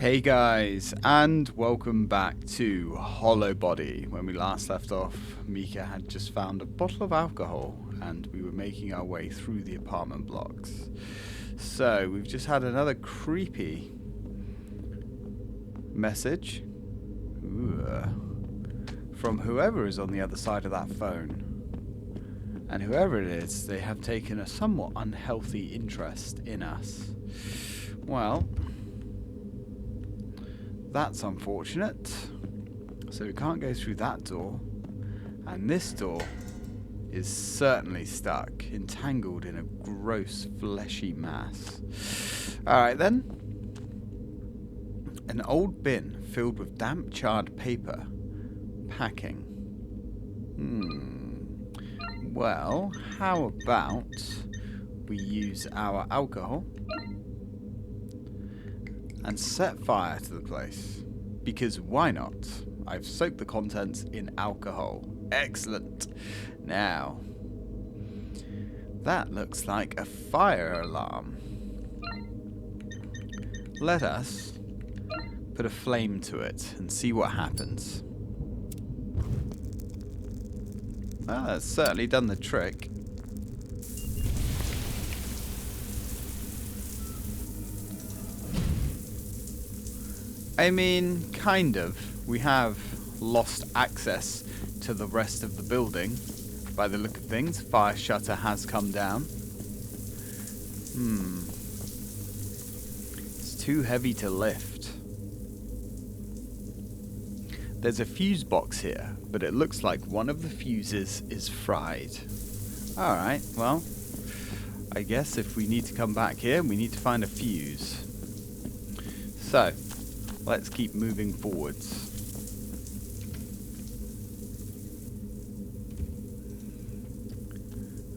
Hey guys, and welcome back to Hollowbody. When we last left off, Mika had just found a bottle of alcohol and we were making our way through the apartment blocks. So, we've just had another creepy message from whoever is on the other side of that phone. And whoever it is, they have taken a somewhat unhealthy interest in us. Well, that's unfortunate. So we can't go through that door. And this door is certainly stuck, entangled in a gross fleshy mass. Alright then. An old bin filled with damp charred paper. Packing. Well, how about we use our alcohol and set fire to the place, because why not? I've soaked the contents in alcohol. Excellent. Now, that looks like a fire alarm. Let us put a flame to it and see what happens. Well, that's certainly done the trick. I mean, kind of. We have lost access to the rest of the building. By the look of things, fire shutter has come down. It's too heavy to lift. There's a fuse box here, but it looks like one of the fuses is fried. Alright, well, I guess if we need to come back here, we need to find a fuse. So, let's keep moving forwards.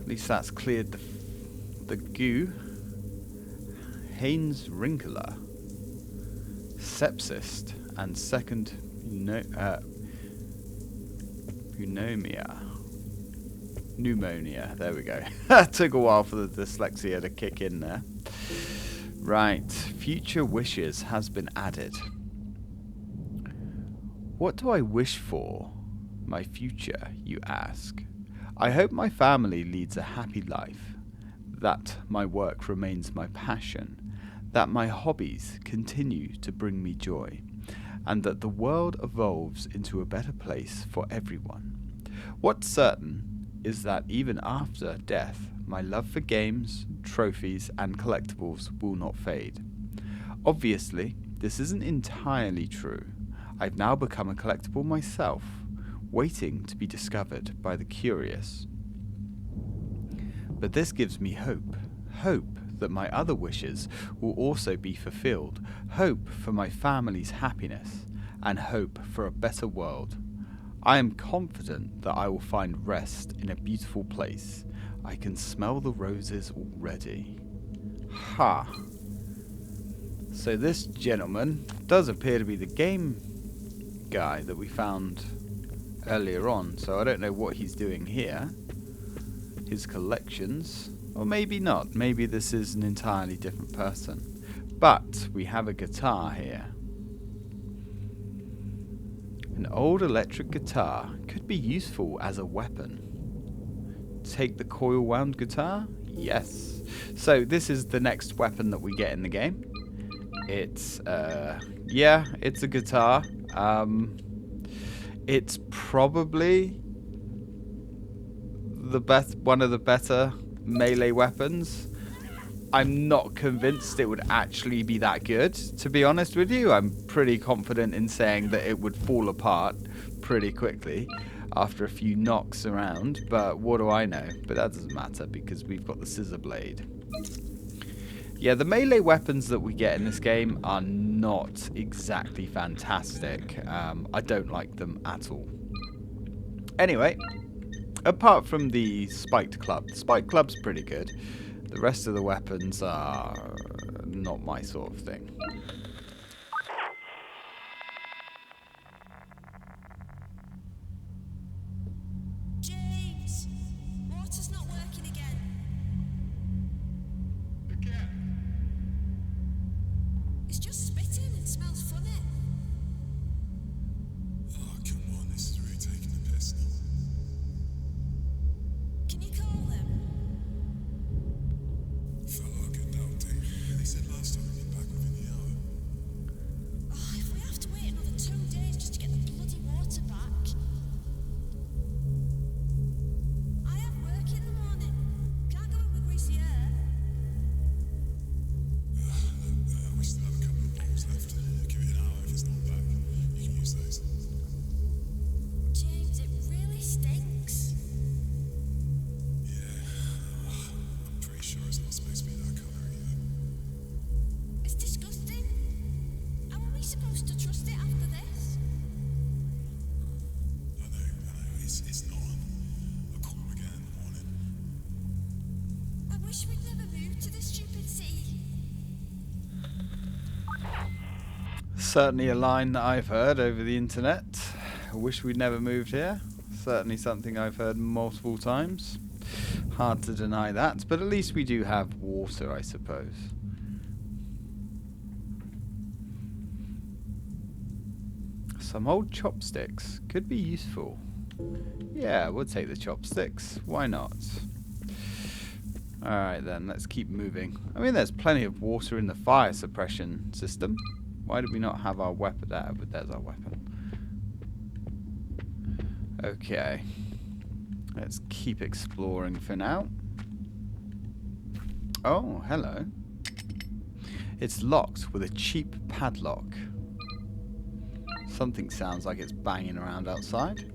At least that's cleared the goo. Haynes wrinkler, sepsis, and second pneumonia. There we go. Took a while for the dyslexia to kick in there. Right, future wishes has been added. What do I wish for my future, you ask? I hope my family leads a happy life, that my work remains my passion, that my hobbies continue to bring me joy, and that the world evolves into a better place for everyone. What's certain is that even after death, my love for games, trophies, and collectibles will not fade. Obviously, this isn't entirely true. I've now become a collectible myself, waiting to be discovered by the curious. But this gives me hope. Hope that my other wishes will also be fulfilled. Hope for my family's happiness, and hope for a better world. I am confident that I will find rest in a beautiful place. I can smell the roses already. Ha! So this gentleman does appear to be the game guy that we found earlier on, so I don't know what he's doing here. His collections, or maybe not. Maybe this is an entirely different person. But we have a guitar here. An old electric guitar could be useful as a weapon. Take the coil wound guitar? Yes. So this is the next weapon that we get in the game. It's yeah, it's a guitar. It's probably one of the better melee weapons. I'm not convinced it would actually be that good, to be honest with you. I'm pretty confident in saying that it would fall apart pretty quickly after a few knocks around, but what do I know? But that doesn't matter because we've got the scissor blade. Yeah, the melee weapons that we get in this game are not exactly fantastic. I don't like them at all. Anyway, apart from the spiked club. The spiked club's pretty good. The rest of the weapons are not my sort of thing. James, water's not working again. It's just spitting. It smells supposed to trust it after this? I know, it's not. I'll call him again in the morning. I wish we'd never moved to this stupid sea. Certainly a line that I've heard over the internet. I wish we'd never moved here. Certainly something I've heard multiple times. Hard to deny that, but at least we do have water, I suppose. Some old chopsticks could be useful. Yeah, we'll take the chopsticks. Why not? Alright then, let's keep moving. I mean, there's plenty of water in the fire suppression system. Why did we not have our weapon there? But there's our weapon. Okay. Let's keep exploring for now. Oh, hello. It's locked with a cheap padlock. Something sounds like it's banging around outside.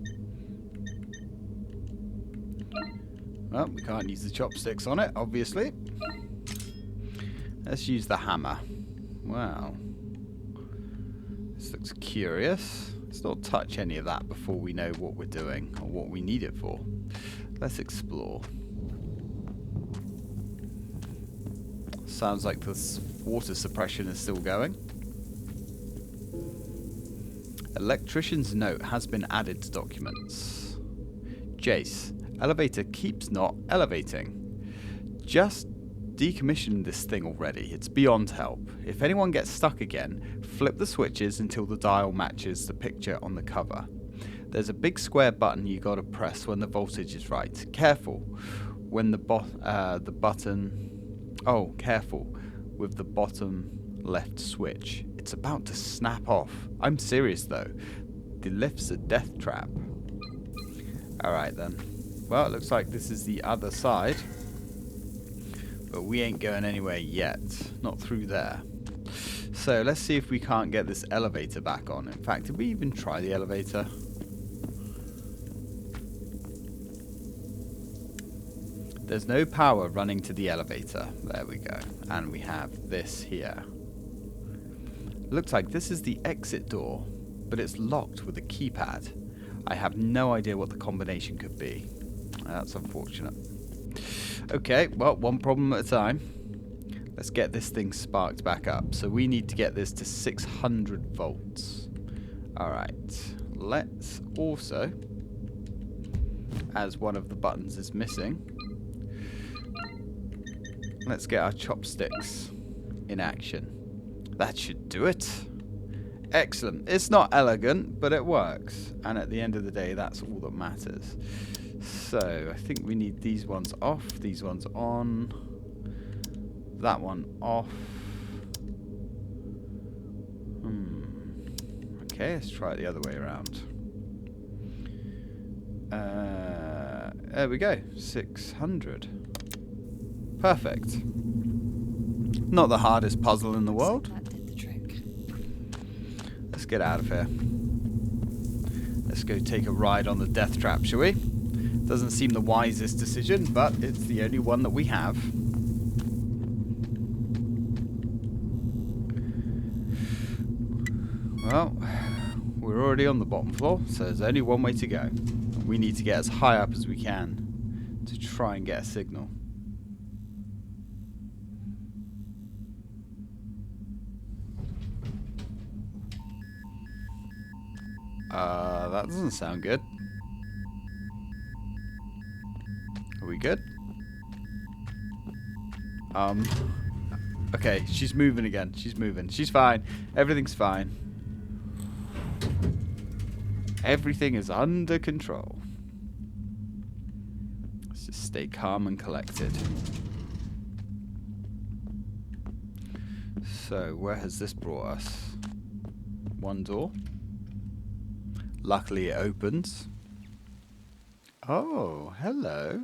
Well, we can't use the chopsticks on it, obviously. Let's use the hammer. Wow. This looks curious. Let's not touch any of that before we know what we're doing or what we need it for. Let's explore. Sounds like the water suppression is still going. Electrician's note has been added to documents. Jace, elevator keeps not elevating. Just decommissioned this thing already. It's beyond help. If anyone gets stuck again, flip the switches until the dial matches the picture on the cover. There's a big square button you gotta press when the voltage is right. Careful when the button. Oh, careful with the bottom left switch. It's about to snap off. I'm serious though. The lift's a death trap. Alright then. Well, it looks like this is the other side. But we ain't going anywhere yet. Not through there. So let's see if we can't get this elevator back on. In fact, did we even try the elevator? There's no power running to the elevator. There we go. And we have this here. Looks like this is the exit door, but it's locked with a keypad. I have no idea what the combination could be. That's unfortunate. Okay, well, one problem at a time. Let's get this thing sparked back up. So we need to get this to 600 volts. Alright, let's also, as one of the buttons is missing, let's get our chopsticks in action. That should do it. Excellent. It's not elegant, but it works. And at the end of the day, that's all that matters. So, I think we need these ones off, these ones on, that one off. Okay, let's try it the other way around. There we go, 600. Perfect. Not the hardest puzzle in the world. That did the trick. Let's get out of here. Let's go take a ride on the death trap, shall we? Doesn't seem the wisest decision, but it's the only one that we have. Well, we're already on the bottom floor, so there's only one way to go. We need to get as high up as we can to try and get a signal. That doesn't sound good. Are we good? Okay, she's moving again. She's moving. She's fine. Everything's fine. Everything is under control. Let's just stay calm and collected. So, where has this brought us? One door. Luckily it opens. Oh, hello.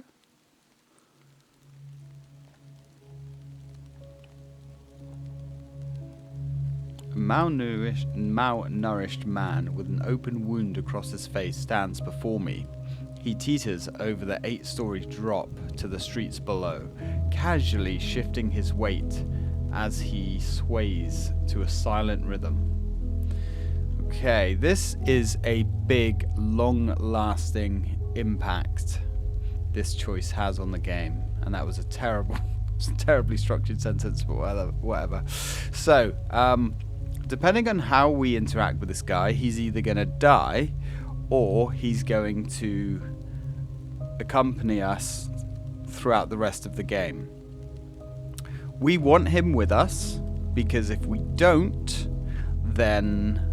A malnourished man with an open wound across his face stands before me. He teeters over the 8-story drop to the streets below, casually shifting his weight as he sways to a silent rhythm. Okay, this is a big, long-lasting impact this choice has on the game, and that was a terribly structured sentence, but whatever. So, depending on how we interact with this guy, he's either going to die, or he's going to accompany us throughout the rest of the game. We want him with us, because if we don't, then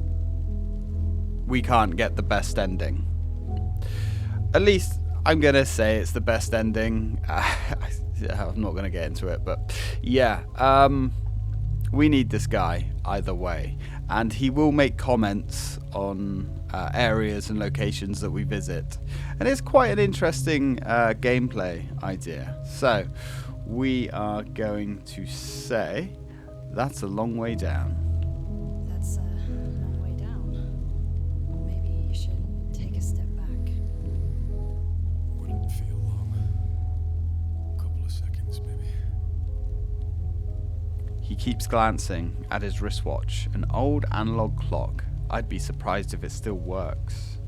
we can't get the best ending. At least I'm going to say it's the best ending. I'm not going to get into it, but yeah, we need this guy either way. And he will make comments on areas and locations that we visit. And it's quite an interesting gameplay idea. So we are going to say that's a long way down. That's a long way down. Maybe you should take a step back. Wouldn't feel long. Couple of seconds, maybe. He keeps glancing at his wristwatch, an old analog clock. I'd be surprised if it still works.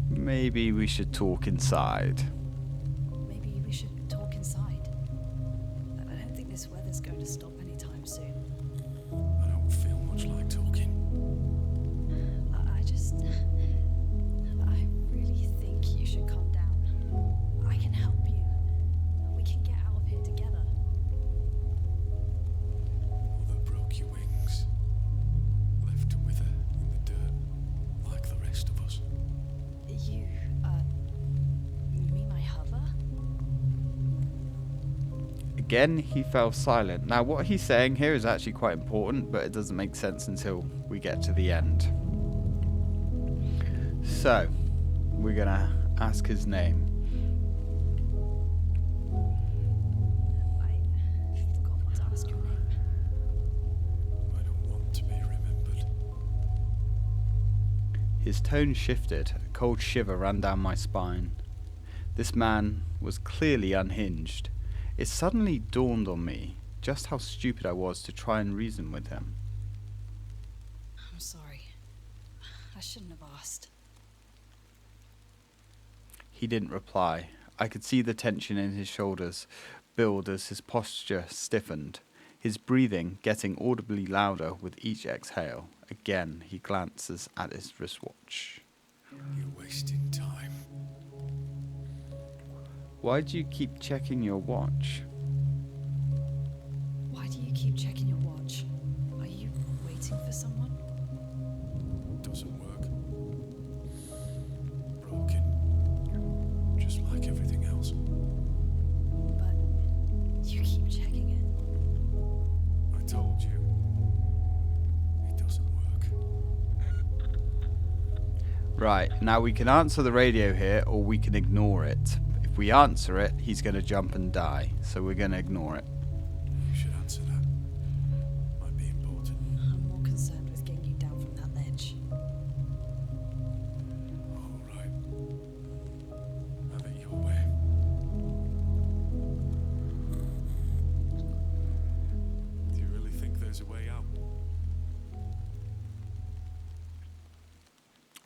Maybe we should talk inside. Maybe we should talk inside. I don't think this weather's going to stop anytime soon. I don't feel much like talking. I really think you should calm down. I can help you. We can get out of here together. Mother broke your wings. Left to wither in the dirt, like the rest of us. You mean my hover? Again, he fell silent. Now, what he's saying here is actually quite important, but it doesn't make sense until we get to the end. So, we're going to ask his name. I forgot to ask your name. I don't want to be remembered. His tone shifted. A cold shiver ran down my spine. This man was clearly unhinged. It suddenly dawned on me just how stupid I was to try and reason with him. I'm sorry. I shouldn't have asked. He didn't reply. I could see the tension in his shoulders build as his posture stiffened, his breathing getting audibly louder with each exhale. Again, he glances at his wristwatch. You're wasting time. Why do you keep checking your watch? Why do you keep checking your watch? Are you waiting for someone? Doesn't work. Broken. Just like everything else. But you keep checking it. I told you. It doesn't work. Right, now we can answer the radio here, or we can ignore it. If we answer it, he's going to jump and die, so we're going to ignore it. You should answer that. Might be important. I'm more concerned with getting you down from that ledge. All right. Have it your way. Do you really think there's a way out?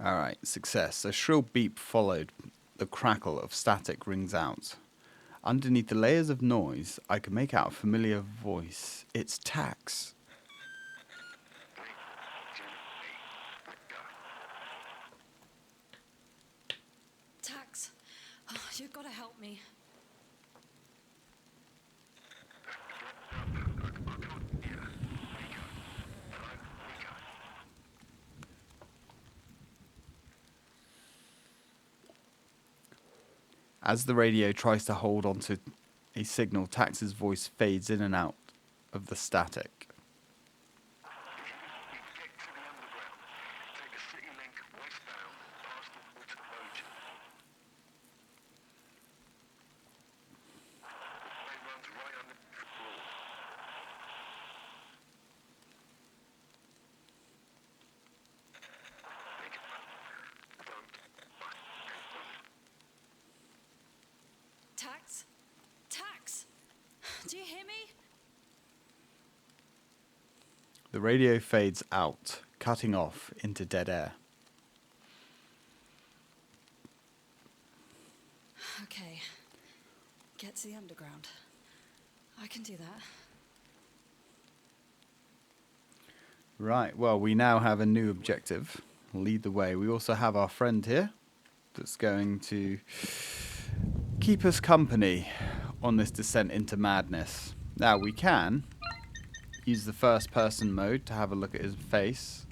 Alright, success. A shrill beep followed. The crackle of static rings out. Underneath the layers of noise, I can make out a familiar voice. It's Tax. Tax, you've got to help me. As the radio tries to hold onto a signal, Tax's voice fades in and out of the static. Tax? Tax? Do you hear me? The radio fades out, cutting off into dead air. Okay. Get to the underground. I can do that. Right, well, we now have a new objective. Lead the way. We also have our friend here that's going to keep us company on this descent into madness. Now, we can use the first person mode to have a look at his face.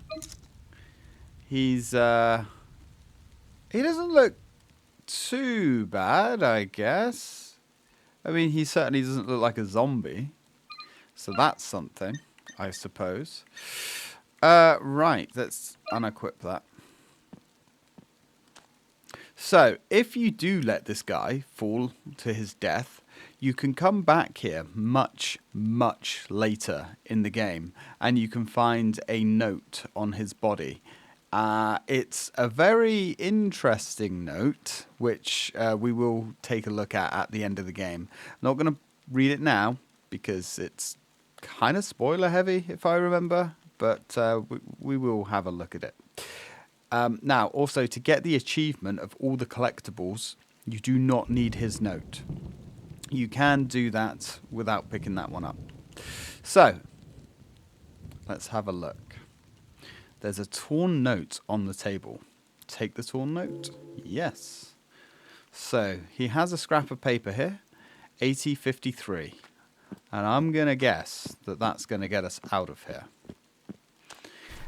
He's, he doesn't look too bad, I guess. I mean, he certainly doesn't look like a zombie. So that's something, I suppose. Right, let's unequip that. So, if you do let this guy fall to his death, you can come back here much, much later in the game, and you can find a note on his body. It's a very interesting note, which we will take a look at the end of the game. I'm not going to read it now, because it's kind of spoiler heavy, if I remember, but we will have a look at it. Now, also, to get the achievement of all the collectibles, you do not need his note. You can do that without picking that one up. So, let's have a look. There's a torn note on the table. Take the torn note? Yes. So, he has a scrap of paper here, 8053. And I'm going to guess that that's going to get us out of here.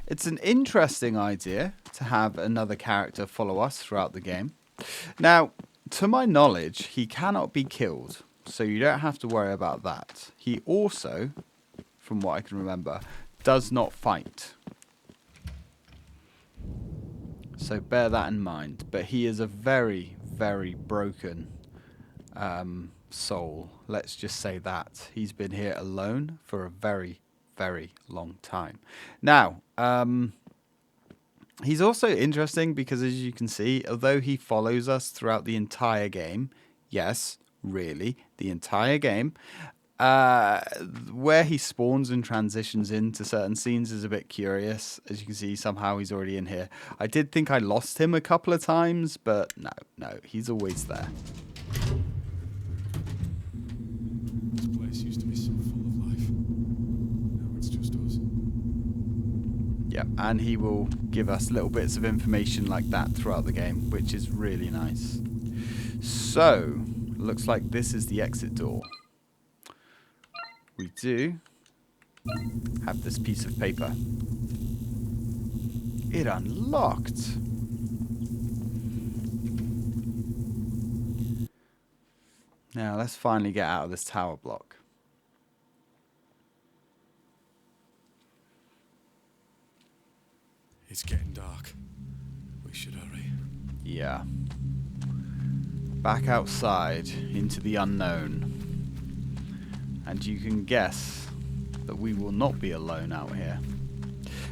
It's an interesting idea to have another character follow us throughout the game. Now, to my knowledge, he cannot be killed, so you don't have to worry about that. He also, from what I can remember, does not fight. So bear that in mind. But he is a very, very broken soul. Let's just say that. He's been here alone for a very, very long time. Now, he's also interesting because, as you can see, although he follows us throughout the entire game, yes, really, the entire game, where he spawns and transitions into certain scenes is a bit curious. As you can see, somehow he's already in here. I did think I lost him a couple of times, but no, he's always there. This place used to be so full of life. Now it's just us. Yeah, and he will give us little bits of information like that throughout the game, which is really nice. So, looks like this is the exit door. We do have this piece of paper. It unlocked. Now, let's finally get out of this tower block. It's getting dark. We should hurry. Yeah. Back outside into the unknown. And you can guess that we will not be alone out here.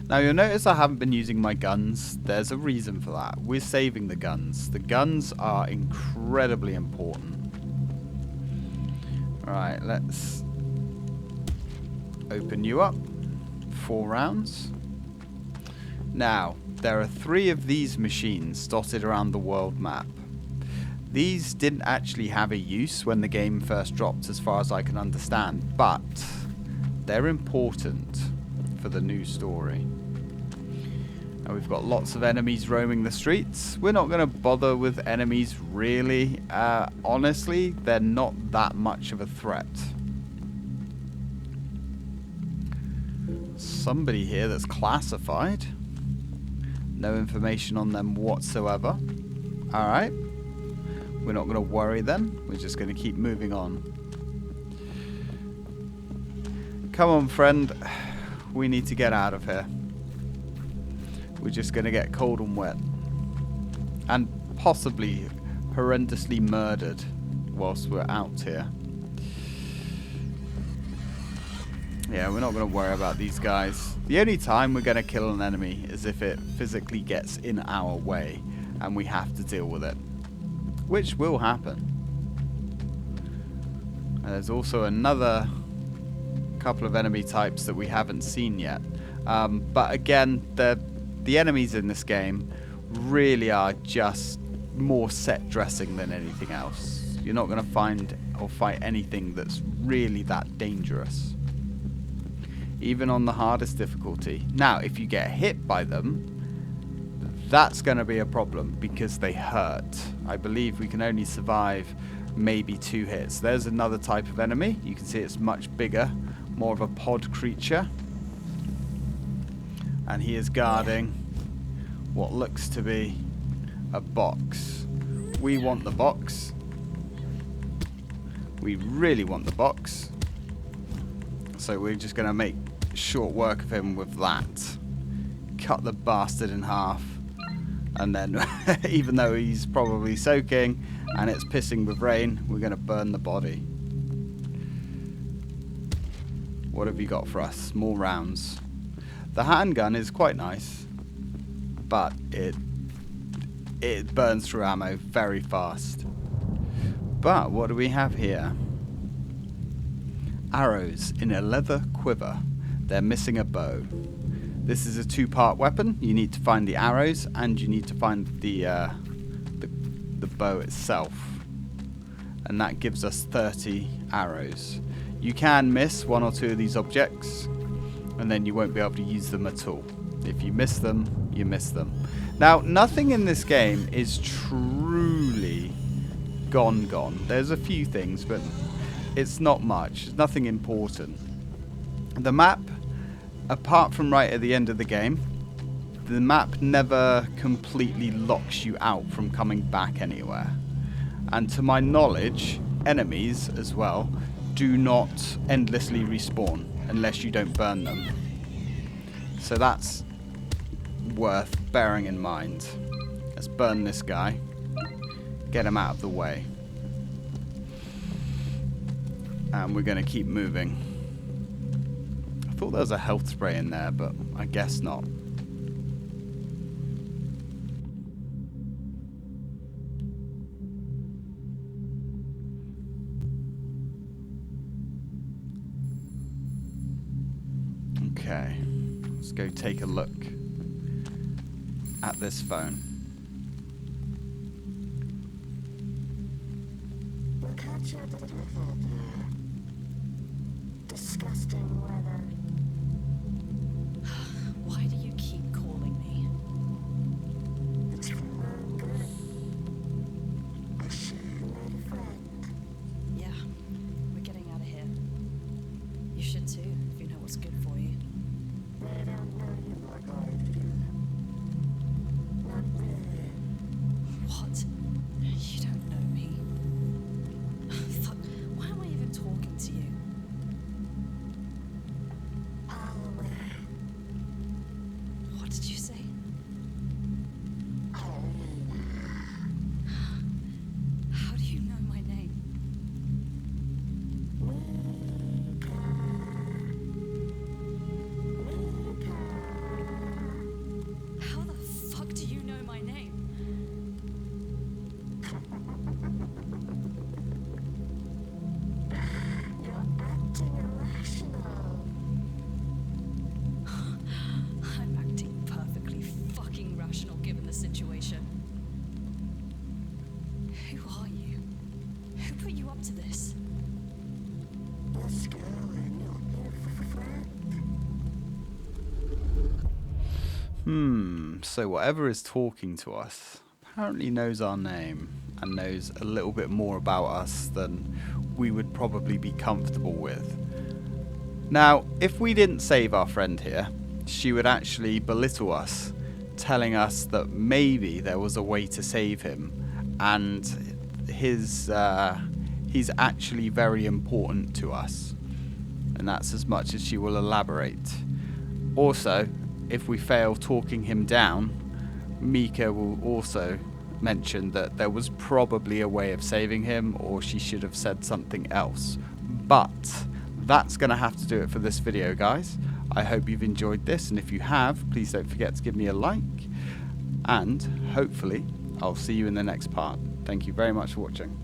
Now, you'll notice I haven't been using my guns. There's a reason for that. We're saving the guns. The guns are incredibly important. Alright, let's open you up. 4 rounds. Now, there are 3 of these machines dotted around the world map. These didn't actually have a use when the game first dropped, as far as I can understand, but they're important for the new story. Now, we've got lots of enemies roaming the streets. We're not going to bother with enemies, really. Honestly, they're not that much of a threat. Somebody here that's classified. No information on them whatsoever. Alright. We're not going to worry then. We're just going to keep moving on. Come on, friend. We need to get out of here. We're just going to get cold and wet. And possibly horrendously murdered whilst we're out here. Yeah, we're not going to worry about these guys. The only time we're going to kill an enemy is if it physically gets in our way and we have to deal with it. Which will happen. And there's also another couple of enemy types that we haven't seen yet. But again, the enemies in this game really are just more set dressing than anything else. You're not going to find or fight anything that's really that dangerous, even on the hardest difficulty. Now, if you get hit by them, that's going to be a problem because they hurt. I believe we can only survive maybe 2 hits. There's another type of enemy. You can see it's much bigger, more of a pod creature. And he is guarding what looks to be a box. We want the box. We really want the box. So we're just going to make short work of him with that. Cut the bastard in half. And then, even though he's probably soaking and it's pissing with rain, we're going to burn the body. What have you got for us? More rounds. The handgun is quite nice, but it burns through ammo very fast. But what do we have here? Arrows in a leather quiver. They're missing a bow. This is a 2-part weapon. You need to find the arrows and you need to find the bow itself. And that gives us 30 arrows. You can miss 1 or 2 of these objects, and then you won't be able to use them at all. If you miss them, you miss them. Now, nothing in this game is truly gone. There's a few things, but it's not much. It's nothing important. The map, apart from right at the end of the game, the map never completely locks you out from coming back anywhere. And to my knowledge, enemies as well do not endlessly respawn unless you don't burn them. So that's worth bearing in mind. Let's burn this guy. Get him out of the way. And we're going to keep moving. I thought there was a health spray in there, but I guess not. Okay, let's go take a look at this phone. Look how chilled it is. Disgusting weather. Why do you keep calling me? It's for my own good. I should have made a friend. Yeah, we're getting out of here. You should too, if you know what's good for you. I don't know you like I do. Not really. What? You don't know me. Fuck, why am I even talking to you? Hollowbody. What did you say? How do you know my name? How the fuck do you know my name? You're acting irrational. I'm acting perfectly fucking rational given the situation. Who are you? Who put you up to this? This girl and your friend. So whatever is talking to us apparently knows our name and knows a little bit more about us than we would probably be comfortable with. Now, if we didn't save our friend here, she would actually belittle us, telling us that maybe there was a way to save him, and he's actually very important to us. And that's as much as she will elaborate. Also, if we fail talking him down, Mika will also mention that there was probably a way of saving him, or she should have said something else. But that's going to have to do it for this video, guys. I hope you've enjoyed this, and if you have, please don't forget to give me a like, and hopefully I'll see you in the next part. Thank you very much for watching.